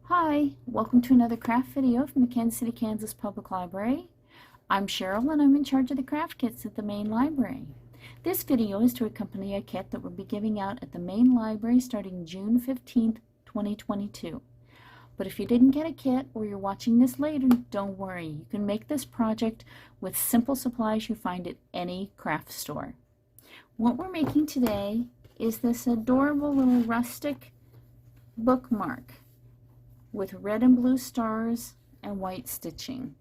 Hi, welcome to another craft video from the Kansas City, Kansas Public Library. I'm Cheryl and I'm in charge of the craft kits at the main library. This video is to accompany a kit that we'll be giving out at the main library starting June 15th, 2022. But if you didn't get a kit or you're watching this later, don't worry. You can make this project with simple supplies you find at any craft store. What we're making today is this adorable little rustic bookmark with red and blue stars and white stitching.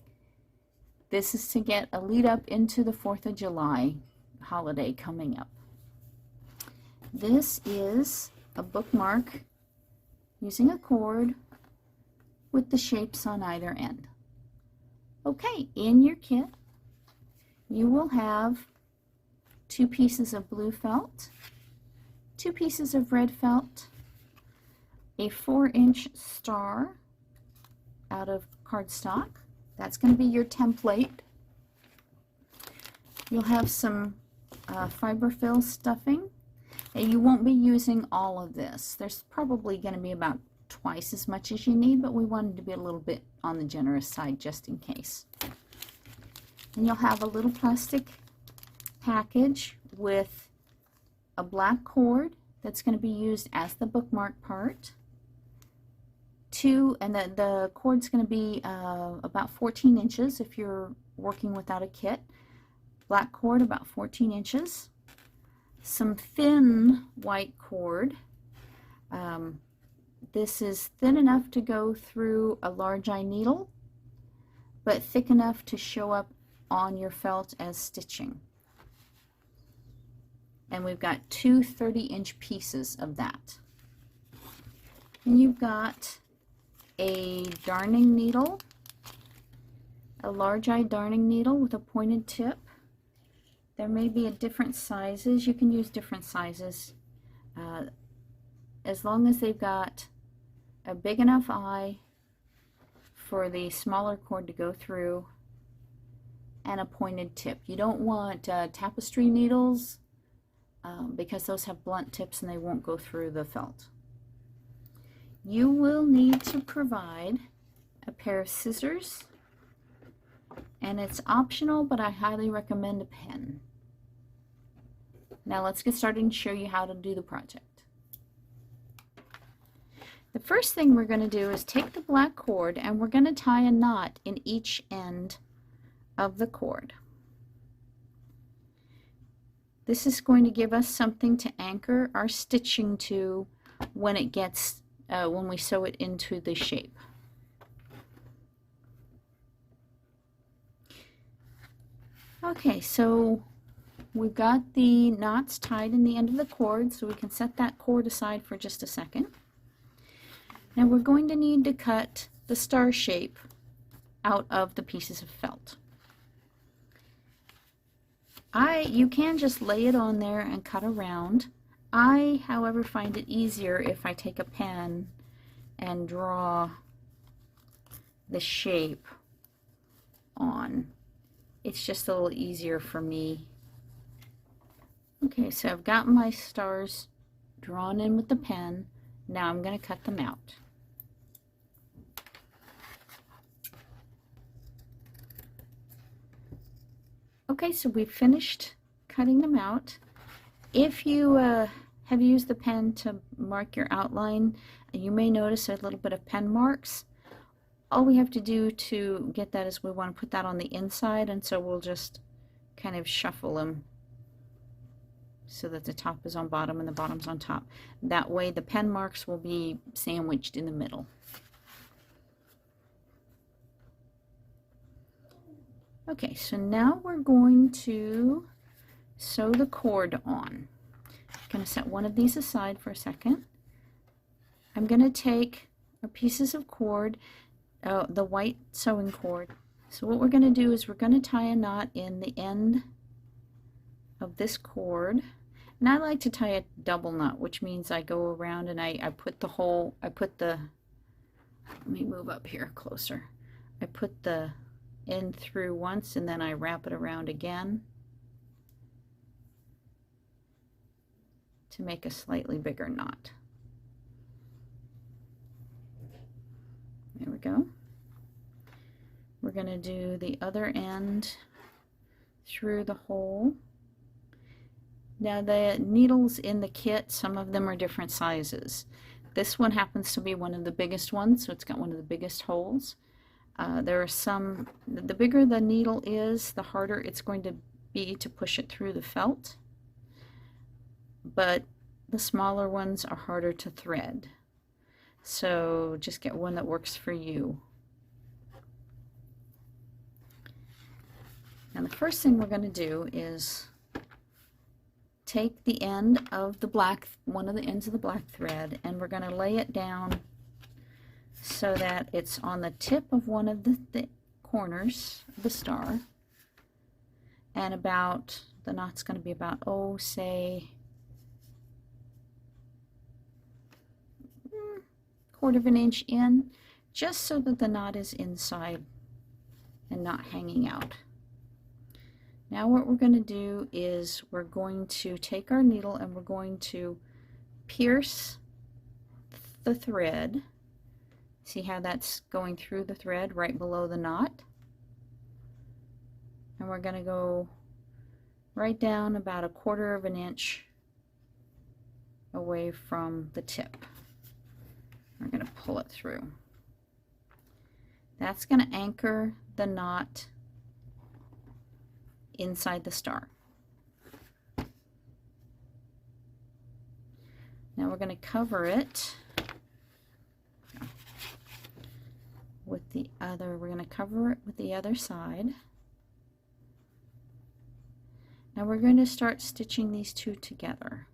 This is to get a lead up into the 4th of July holiday coming up. This is a bookmark using a cord with the shapes on either end. Okay, in your kit you will have 2 pieces of blue felt, 2 pieces of red felt, a 4-inch star out of cardstock. That's going to be your template. You'll have some fiberfill stuffing, and you won't be using all of this. There's probably going to be about twice as much as you need, but we wanted to be a little bit on the generous side just in case. And you'll have a little plastic package with a black cord that's going to be used as the bookmark part. And the cord's going to be about 14 inches if you're working without a kit. Black cord about 14 inches. Some thin white cord. This is thin enough to go through a large eye needle, but thick enough to show up on your felt as stitching. And we've got 2 30-inch pieces of that. And you've got a darning needle, a large eye darning needle with a pointed tip. There may be different sizes. You can use different sizes as long as they've got a big enough eye for the smaller cord to go through and a pointed tip. You don't want tapestry needles because those have blunt tips and they won't go through the felt. You will need to provide a pair of scissors, and it's optional, but I highly recommend a pen. Now let's get started and show you how to do the project. The first thing we're going to do is take the black cord and we're going to tie a knot in each end of the cord. This is going to give us something to anchor our stitching to when it gets when we sew it into the shape. Okay, so we've got the knots tied in the end of the cord, so we can set that cord aside for just a second. Now we're going to need to cut the star shape out of the pieces of felt. You can just lay it on there and cut around. I, however, find it easier if I take a pen and draw the shape on. It's just a little easier for me. Okay, so I've got my stars drawn in with the pen. Now I'm going to cut them out. Okay, so we've finished cutting them out. If you have used the pen to mark your outline, you may notice a little bit of pen marks. All we have to do to get that is we want to put that on the inside, and so we'll just kind of shuffle them so that the top is on bottom and the bottom's on top. That way the pen marks will be sandwiched in the middle. Okay, so now we're going to sew the cord on. I'm going to set one of these aside for a second. I'm going to take our pieces of cord, the white sewing cord. So what we're going to do is we're going to tie a knot in the end of this cord. And I like to tie a double knot, which means I go around and I put let me move up here closer. I put the end through once and then I wrap it around again to make a slightly bigger knot. There we go. We're going to do the other end through the hole. Now the needles in the kit, some of them are different sizes. This one happens to be one of the biggest ones, so it's got one of the biggest holes. There are some, the bigger the needle is, the harder it's going to be to push it through the felt. But the smaller ones are harder to thread. So just get one that works for you. Now the first thing we're going to do is take the end of the black, one of the ends of the black thread, and we're going to lay it down so that it's on the tip of one of the corners of the star, and about, the knot's going to be about, oh, say, 1/4 of an inch in, just so that the knot is inside and not hanging out. Now what we're going to do is we're going to take our needle and we're going to pierce the thread. See how that's going through the thread right below the knot? And we're going to go right down about 1/4 of an inch away from the tip. We're going to pull it through. That's going to anchor the knot inside the star. Now we're going to cover it with the other, we're going to cover it with the other side. Now we're going to start stitching these two together.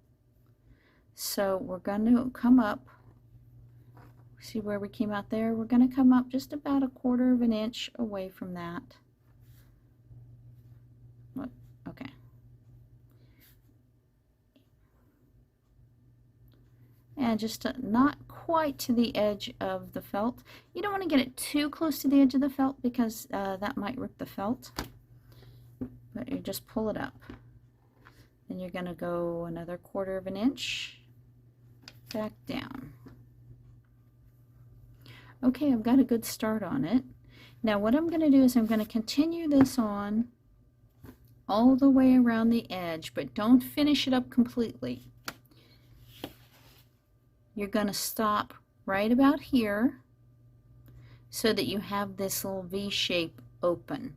So we're going to come up, see where we came out there? We're going to come up just about 1/4 of an inch away from that. Okay. And just not quite to the edge of the felt. You don't want to get it too close to the edge of the felt because that might rip the felt. But you just pull it up. Then you're going to go another 1/4 of an inch back down. Okay, I've got a good start on it. Now what I'm going to do is I'm going to continue this on all the way around the edge, but don't finish it up completely. You're going to stop right about here so that you have this little V shape open.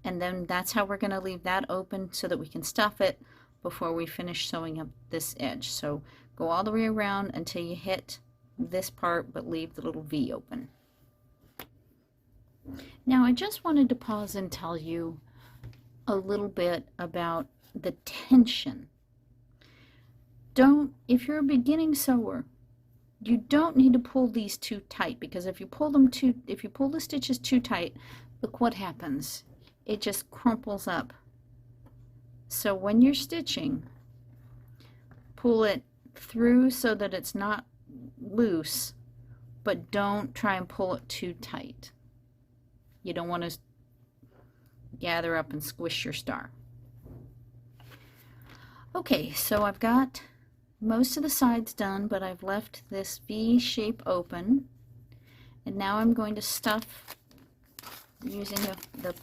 And then that's how we're going to leave that open so that we can stuff it before we finish sewing up this edge. So go all the way around until you hit this part, but leave the little V open. Now I just wanted to pause and tell you a little bit about the tension. If you're a beginning sewer, you don't need to pull these too tight, because if you pull the stitches too tight, look what happens. It just crumples up. So when you're stitching, pull it through so that it's not loose, but don't try and pull it too tight. You don't want to gather up and squish your star. Okay, so I've got most of the sides done, but I've left this V shape open, and now I'm going to stuff using the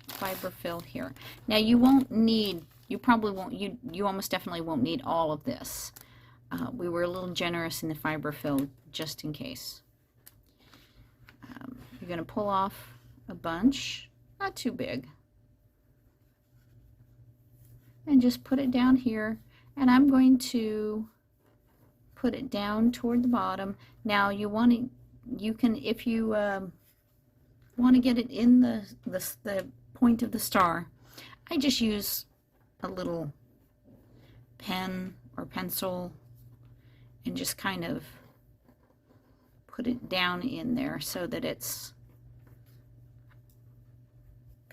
fiber fill here. Now you won't need, you probably won't, you almost definitely won't need all of this. We were a little generous in the fiber fill just in case. You're going to pull off a bunch, not too big, and just put it down here, and I'm going to put it down toward the bottom. Now you can, if you want to get it in the point of the star, I just use a little pen or pencil and just kind of put it down in there so that it's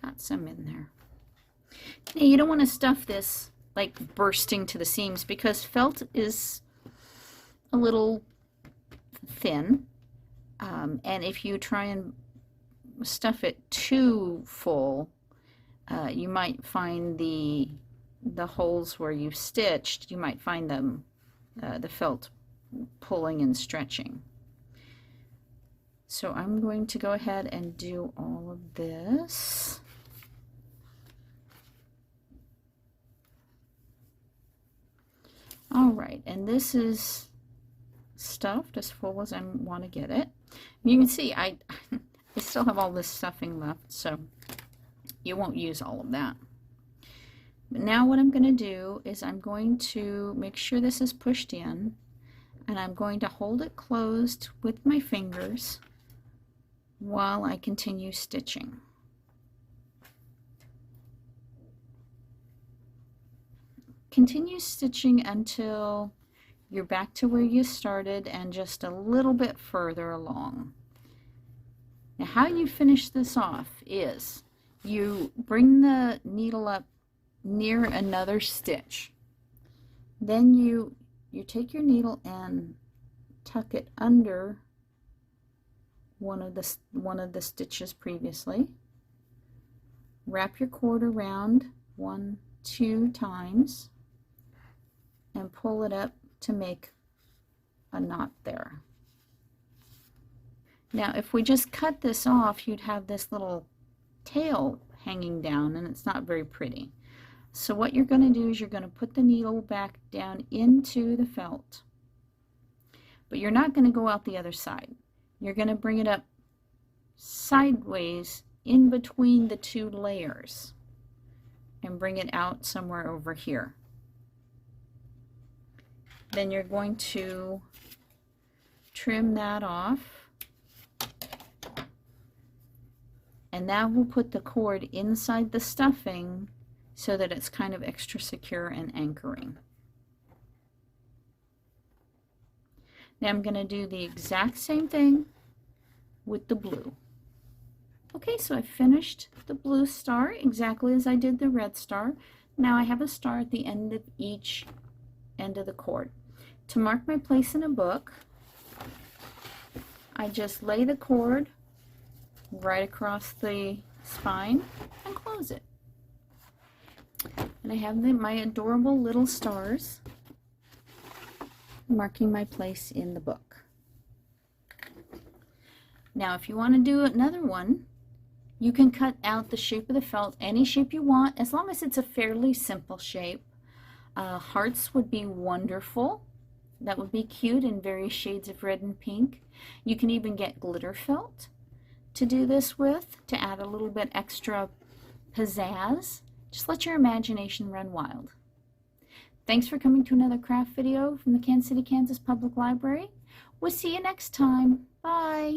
got some in there. Now you don't want to stuff this like bursting to the seams, because felt is a little thin, and if you try and stuff it too full, you might find the holes where you've stitched, you might find them the felt pulling and stretching. So I'm going to go ahead and do all of this. All right, and this is stuffed as full as I want to get it. You can see I still have all this stuffing left, so you won't use all of that. But now what I'm going to do is I'm going to make sure this is pushed in, and I'm going to hold it closed with my fingers while I continue stitching. Continue stitching until you're back to where you started and just a little bit further along. Now how you finish this off is you bring the needle up near another stitch. Then you take your needle and tuck it under one of the stitches previously. Wrap your cord around 2 times and pull it up to make a knot there. Now if we just cut this off, you'd have this little tail hanging down, and it's not very pretty. So what you're going to do is you're going to put the needle back down into the felt, but you're not going to go out the other side. You're going to bring it up sideways in between the 2 layers and bring it out somewhere over here. Then you're going to trim that off, and now we'll put the cord inside the stuffing so that it's kind of extra secure and anchoring. Now I'm going to do the exact same thing with the blue. Okay, so I finished the blue star exactly as I did the red star. Now I have a star at the end of each end of the cord. To mark my place in a book, I just lay the cord right across the spine and close it. And I have my adorable little stars marking my place in the book. Now if you want to do another one, you can cut out the shape of the felt any shape you want, as long as it's a fairly simple shape. Hearts would be wonderful. That would be cute in various shades of red and pink. You can even get glitter felt to do this with, to add a little bit extra pizzazz. Just let your imagination run wild. Thanks for coming to another craft video from the Kansas City, Kansas Public Library. We'll see you next time. Bye.